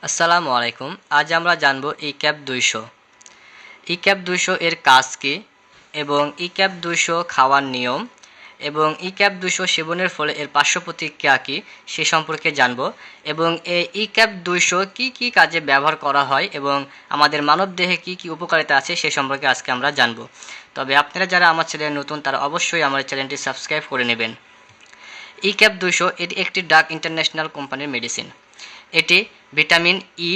আসসালামু আলাইকুম। আজ আমরা জানব ইক্যাপ 200। ইক্যাপ 200 এর কাজ কী এবং ইক্যাপ 200 খাওয়ার নিয়ম এবং ইক্যাপ 200 সেবনের ফলে এর পার্শ্ব প্রতিক্রিয়া কী সে সম্পর্কে জানব এবং এই ইক্যাপ 200 কী কী কাজে ব্যবহার করা হয় এবং আমাদের মানবদেহে কী কী উপকারিতা আছে সে সম্পর্কে আজকে আমরা জানব। তবে আপনারা যারা আমার চ্যানেলে নতুন তারা অবশ্যই আমার চ্যানেলটি সাবস্ক্রাইব করে নেবেন। ইক্যাপ 200 এটি একটি ড্রাগ ইন্টারন্যাশনাল কোম্পানির মেডিসিন। এটি ভিটামিন ই,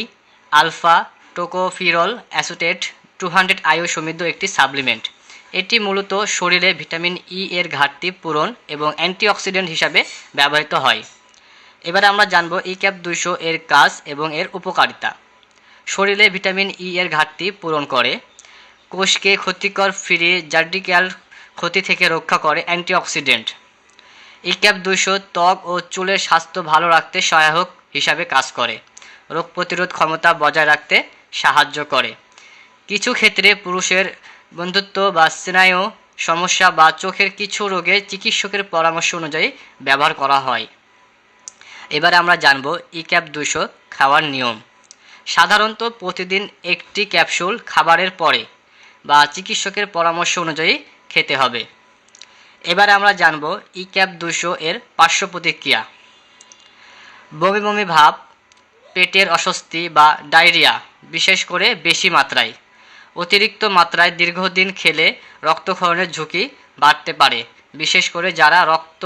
আলফা টোকোফিরল অ্যাসোটেট 200 আয়ু সমৃদ্ধ একটি সাপ্লিমেন্ট। এটি মূলত শরীরে ভিটামিন ই এর ঘাটতি পূরণ এবং অ্যান্টিঅক্সিডেন্ট হিসাবে ব্যবহৃত হয়। এবারে আমরা জানব ইক্যাপ 200 এর কাজ এবং এর উপকারিতা। শরীরে ভিটামিন ই এর ঘাটতি পূরণ করে, কোষকে ক্ষতিকর ফ্রি র্যাডিক্যাল ক্ষতি থেকে রক্ষা করে, অ্যান্টিঅক্সিডেন্ট। ইক্যাপ 200 ত্বক ও চুলের স্বাস্থ্য ভালো রাখতে সহায়ক হিসাবে কাজ করে, রোগ প্রতিরোধ ক্ষমতা বজায় রাখতে সাহায্য করে। কিছু ক্ষেত্রে পুরুষের বন্ধ্যত্ব বা স্নায়ু সমস্যা বা চোখের কিছু রোগে চিকিৎসকের পরামর্শ অনুযায়ী ব্যবহার করা হয়। এবারে আমরা জানব ইক্যাপ 200 খাওয়ার নিয়ম। সাধারণত প্রতিদিন একটি ক্যাপসুল খাবারের পরে বা চিকিৎসকের পরামর্শ অনুযায়ী খেতে হবে। এবারে আমরা জানব ইক্যাপ 200 এর পার্শ্ব প্রতিক্রিয়া। বমি বমি ভাব, পেটের অস্বস্তি বা ডায়রিয়া, বিশেষ করে বেশি মাত্রায়। অতিরিক্ত মাত্রায় দীর্ঘদিন খেলে রক্তক্ষরণের ঝুঁকি বাড়তে পারে, বিশেষ করে যারা রক্ত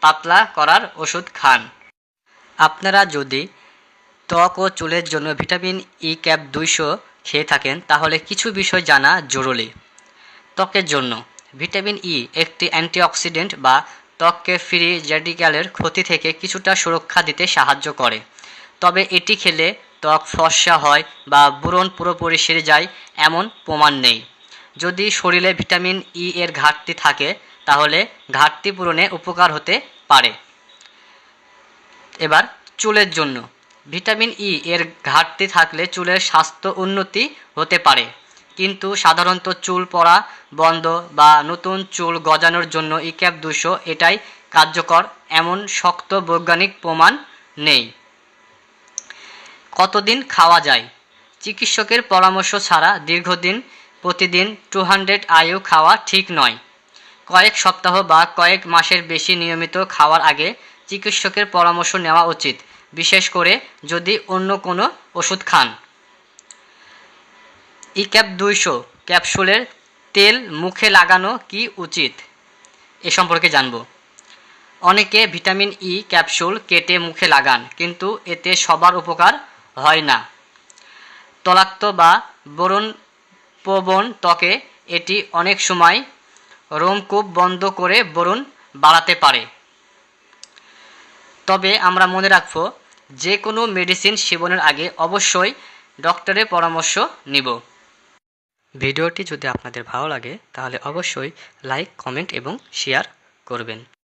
পাতলা করার ওষুধ খান। আপনারা যদি ত্বক ও চুলের জন্য ভিটামিন ইক্যাপ 200 খেয়ে থাকেন তাহলে কিছু বিষয় জানা জরুরি। ত্বকের জন্য ভিটামিন ই একটি অ্যান্টিঅক্সিডেন্ট বা ত্বককে ফ্রি র্যাডিক্যালের ক্ষতি থেকে কিছুটা সুরক্ষা দিতে সাহায্য করে। তবে এটি খেলে ত্বক ফর্সা হয় বা ব্রণ পুরোপুরি সেরে যায় এমন প্রমাণ নেই। যদি শরীরে ভিটামিন ই এর ঘাটতি থাকে তাহলে ঘাটতি পূরণে উপকার হতে পারে। এবার চুলের জন্য ভিটামিন ই এর ঘাটতি থাকলে চুলের স্বাস্থ্য উন্নতি হতে পারে, কিন্তু সাধারণত চুল পড়া বন্ধ বা নতুন চুল গজানোর জন্য ইক্যাপ 200 এটাই কার্যকর এমন শক্ত বৈজ্ঞানিক প্রমাণ নেই। কতদিন খাওয়া যায়? চিকিৎসকের পরামর্শ ছাড়া দীর্ঘদিন প্রতিদিন 200 আয়ু খাওয়া ঠিক নয়। কয়েক সপ্তাহ বা কয়েক মাসের বেশি নিয়মিত খাওয়ার আগে চিকিৎসকের পরামর্শ নেওয়া উচিত, বিশেষ করে যদি অন্য কোনো ওষুধ খান। ইক্যাপ 200 ক্যাপসুলের তেল মুখে লাগানো কি উচিত এ সম্পর্কে জানব। অনেকে ভিটামিন ই ক্যাপসুল কেটে মুখে লাগান, কিন্তু এতে সবার উপকার হয় না। তলাক্ত বা ব্রণপ্রবণ ত্বকে এটি অনেক সময় রোমকূপ বন্ধ করে ব্রণ বাড়াতে পারে। তবে আমরা মনে রাখব, যে কোনো মেডিসিন সেবনের আগে অবশ্যই ডক্টরের পরামর্শ নিব। ভিডিওটি যদি আপনাদের ভালো লাগে তাহলে অবশ্যই লাইক, কমেন্ট এবং শেয়ার করবেন।